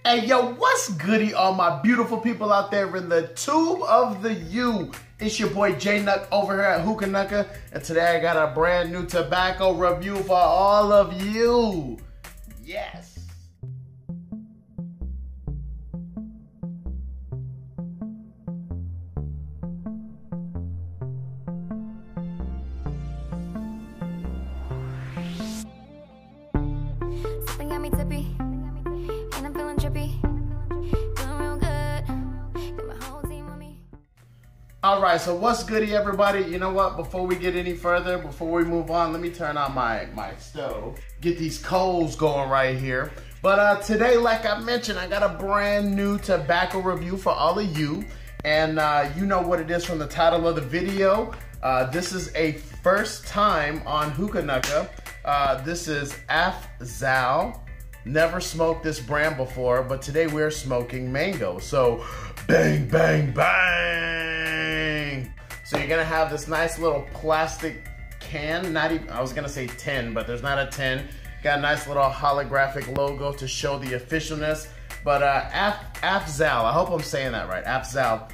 Hey yo, what's goody all my beautiful people out there in the tube of the U? It's your boy J-Nuck over here at Hookah, and today I got a brand new tobacco review for all of you. Yes. Got me tippy, and I'm feeling trippy. Feeling real good. Got my whole team on me. All right, so what's goody, everybody? You know what? Before we get any further, before we move on, let me turn on my stove. Get these coals going right here. But today, like I mentioned, I got a brand new tobacco review for all of you. And you know what it is from the title of the video. This is a first time on Hookah. This is Afzal. Never smoked this brand before, but today we're smoking mango. So bang, bang, bang. So you're gonna have this nice little plastic can, not even, I was gonna say tin, but there's not a tin. Got a nice little holographic logo to show the officialness. But Afzal, I hope I'm saying that right, Afzal.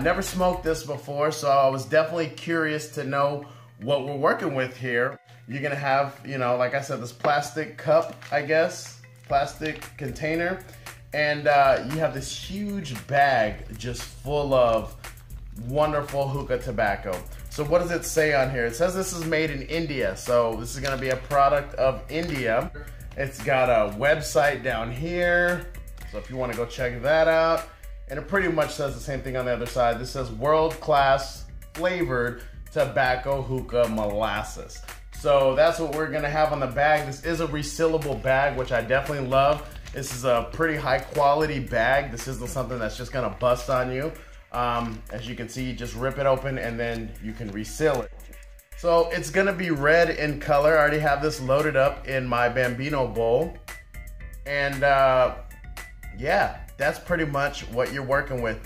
Never smoked this before, so I was definitely curious to know what we're working with here. You're gonna have, you know, like I said, this plastic cup, I guess, plastic container, and you have this huge bag just full of wonderful hookah tobacco. So what does it say on here? It says this is made in India, so this is gonna be a product of India. It's got a website down here, so if you wanna go check that out. And it pretty much says the same thing on the other side. This says world-class flavored tobacco hookah molasses. So that's what we're gonna have on the bag. This is a resealable bag, which I definitely love. This is a pretty high quality bag. This isn't something that's just gonna bust on you. As you can see, you just rip it open and then you can reseal it. So it's gonna be red in color. I already have this loaded up in my Bambino bowl. And yeah, that's pretty much what you're working with.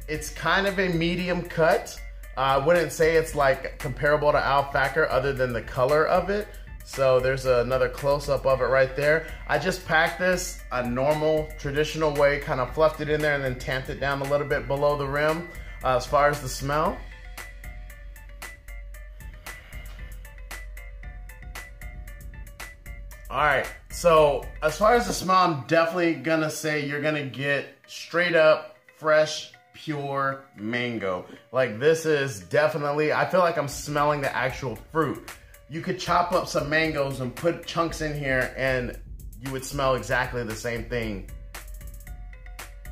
It's kind of a medium cut. I wouldn't say it's like comparable to alpaca other than the color of it. So there's another close-up of it right there. I just packed this a normal, traditional way, kind of fluffed it in there and then tamped it down a little bit below the rim. As far as the smell, all right, so as far as the smell, I'm definitely gonna say you're gonna get straight up, fresh, pure mango. Like this is definitely, I feel like I'm smelling the actual fruit. You could chop up some mangoes and put chunks in here and you would smell exactly the same thing.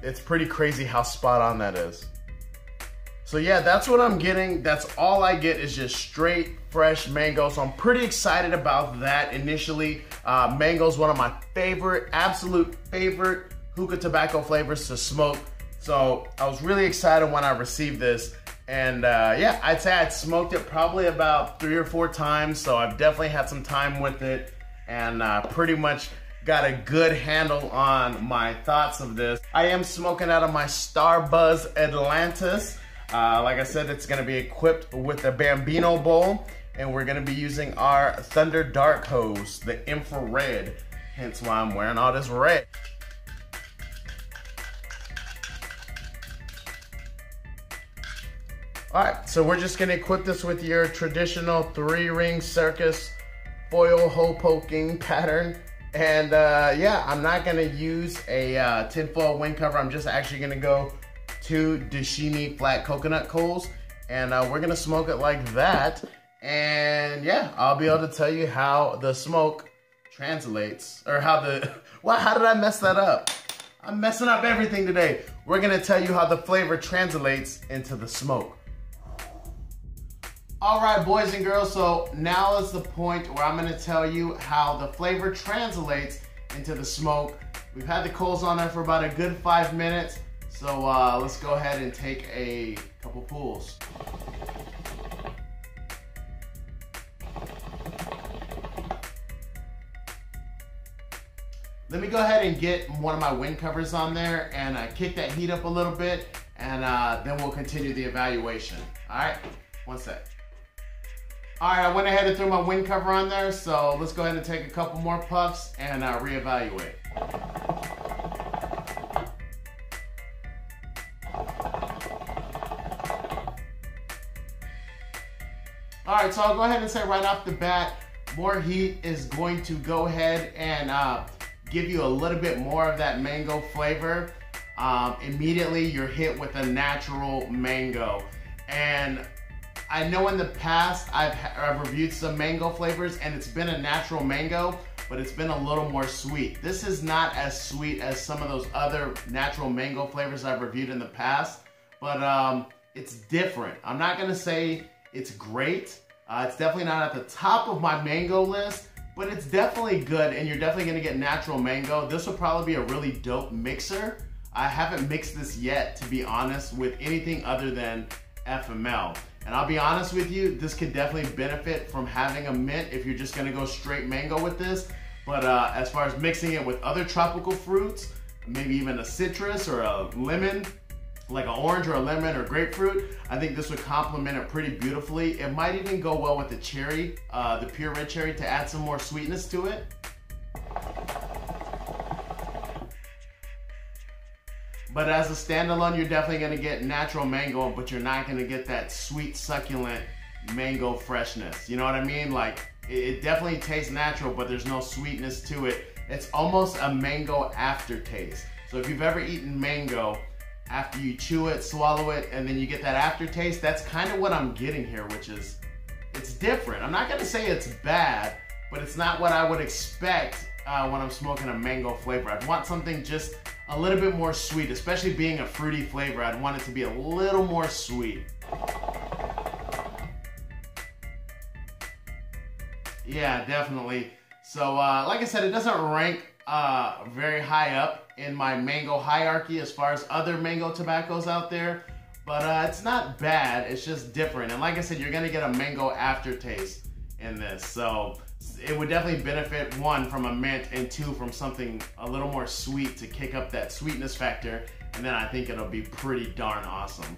It's pretty crazy how spot on that is. So yeah, that's what I'm getting. That's all I get is just straight fresh mango. So I'm pretty excited about that initially. Mango is one of my favorite, absolute favorite hookah tobacco flavors to smoke. So I was really excited when I received this. And yeah, I'd say I'd smoked it probably about 3 or 4 times. So I've definitely had some time with it and pretty much got a good handle on my thoughts of this. I am smoking out of my Starbuzz Atlantis. Like I said, it's gonna be equipped with a Bambino bowl, and we're gonna be using our Thunder Dark hose, the infrared, hence why I'm wearing all this red. All right, so we're just gonna equip this with your traditional 3-ring circus foil hole poking pattern. And yeah, I'm not gonna use a tinfoil wind cover. I'm just actually gonna go 2 Dashimi flat coconut coals, and we're gonna smoke it like that. And yeah, I'll be able to tell you how the smoke translates, or how the, well, how did I mess that up? I'm messing up everything today. We're gonna tell you how the flavor translates into the smoke. All right, boys and girls, so now is the point where I'm gonna tell you how the flavor translates into the smoke. We've had the coals on there for about a good 5 minutes. So let's go ahead and take a couple pulls. Let me go ahead and get one of my wind covers on there and kick that heat up a little bit, and then we'll continue the evaluation. All right, one sec. All right, I went ahead and threw my wind cover on there, so let's go ahead and take a couple more puffs and reevaluate. right, so I'll go ahead and say right off the bat, more heat is going to go ahead and give you a little bit more of that mango flavor. Immediately you're hit with a natural mango. And I know in the past I've reviewed some mango flavors and it's been a natural mango, but it's been a little more sweet. This is not as sweet as some of those other natural mango flavors I've reviewed in the past, but it's different. I'm not gonna say it's great. It's definitely not at the top of my mango list, but it's definitely good and you're definitely gonna get natural mango. This would probably be a really dope mixer. I haven't mixed this yet, to be honest, with anything other than FML. And I'll be honest with you, this could definitely benefit from having a mint if you're just gonna go straight mango with this. But as far as mixing it with other tropical fruits, maybe even a citrus or a lemon, like an orange or a lemon or grapefruit, I think this would complement it pretty beautifully. It might even go well with the cherry, the pure red cherry, to add some more sweetness to it. But as a standalone, you're definitely gonna get natural mango, but you're not gonna get that sweet, succulent mango freshness. You know what I mean? Like, it definitely tastes natural, but there's no sweetness to it. It's almost a mango aftertaste. So if you've ever eaten mango, after you chew it, swallow it, and then you get that aftertaste, that's kind of what I'm getting here, which is, it's different. I'm not gonna say it's bad, but it's not what I would expect when I'm smoking a mango flavor. I'd want something just a little bit more sweet, especially being a fruity flavor. I'd want it to be a little more sweet. Yeah, definitely. So like I said, it doesn't rank very high up in my mango hierarchy as far as other mango tobaccos out there, but it's not bad, it's just different. And like I said, you're gonna get a mango aftertaste in this. So it would definitely benefit, one, from a mint, and two, from something a little more sweet to kick up that sweetness factor. And then I think it'll be pretty darn awesome.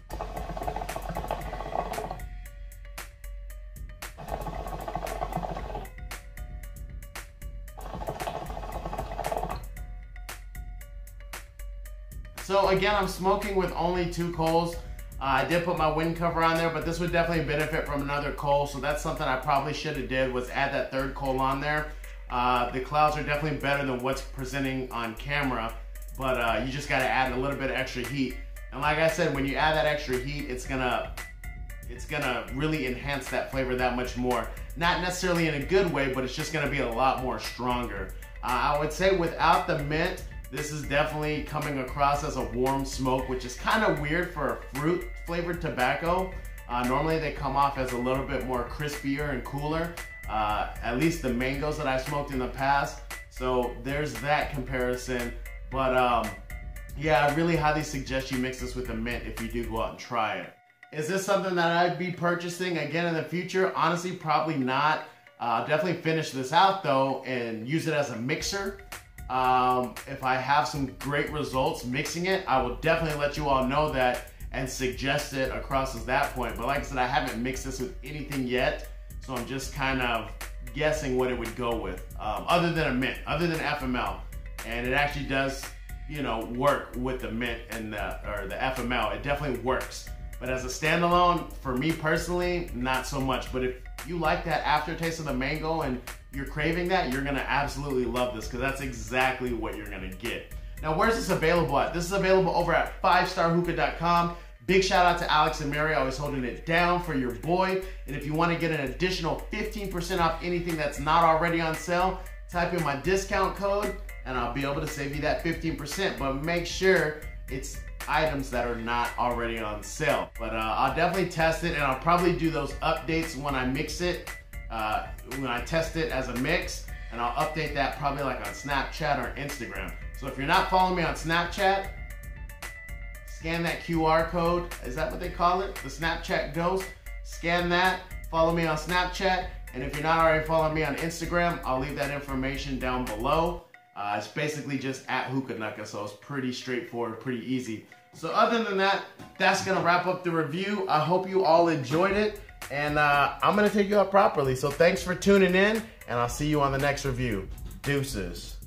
So again, I'm smoking with only 2 coals. I did put my wind cover on there, but this would definitely benefit from another coal. So that's something I probably should have did, was add that 3rd coal on there. The clouds are definitely better than what's presenting on camera, but you just gotta add a little bit of extra heat. And like I said, when you add that extra heat, it's gonna really enhance that flavor that much more. Not necessarily in a good way, but it's just gonna be a lot more stronger. I would say without the mint, this is definitely coming across as a warm smoke, which is kind of weird for a fruit flavored tobacco. Normally they come off as a little bit more crispier and cooler, at least the mangoes that I've smoked in the past. So there's that comparison. But yeah, I really highly suggest you mix this with the mint if you do go out and try it. Is this something that I'd be purchasing again in the future? Honestly, probably not. Definitely finish this out though and use it as a mixer. If I have some great results mixing it, I will definitely let you all know that and suggest it across as that point. But like I said, I haven't mixed this with anything yet, so I'm just kind of guessing what it would go with, other than a mint, other than FML. And it actually does, you know, work with the mint and the FML. It definitely works. But as a standalone, for me personally, not so much. But if you like that aftertaste of the mango and you're craving that, you're gonna absolutely love this, because that's exactly what you're gonna get. Now, where's this available at? This is available over at 5starhookah.com. Big shout out to Alex and Mary, always holding it down for your boy. And if you wanna get an additional 15% off anything that's not already on sale, type in my discount code and I'll be able to save you that 15%. But make sure it's items that are not already on sale. But I'll definitely test it, and I'll probably do those updates when I mix it, when I test it as a mix, and I'll update that probably like on Snapchat or Instagram. So if you're not following me on Snapchat, scan that QR code. Is that what they call it? The Snapchat Ghost. Scan that, follow me on Snapchat, and if you're not already following me on Instagram, I'll leave that information down below. It's basically just at Hookah, so it's pretty straightforward, pretty easy. So other than that, that's gonna wrap up the review. I hope you all enjoyed it, and I'm gonna take you out properly. So thanks for tuning in, and I'll see you on the next review. Deuces.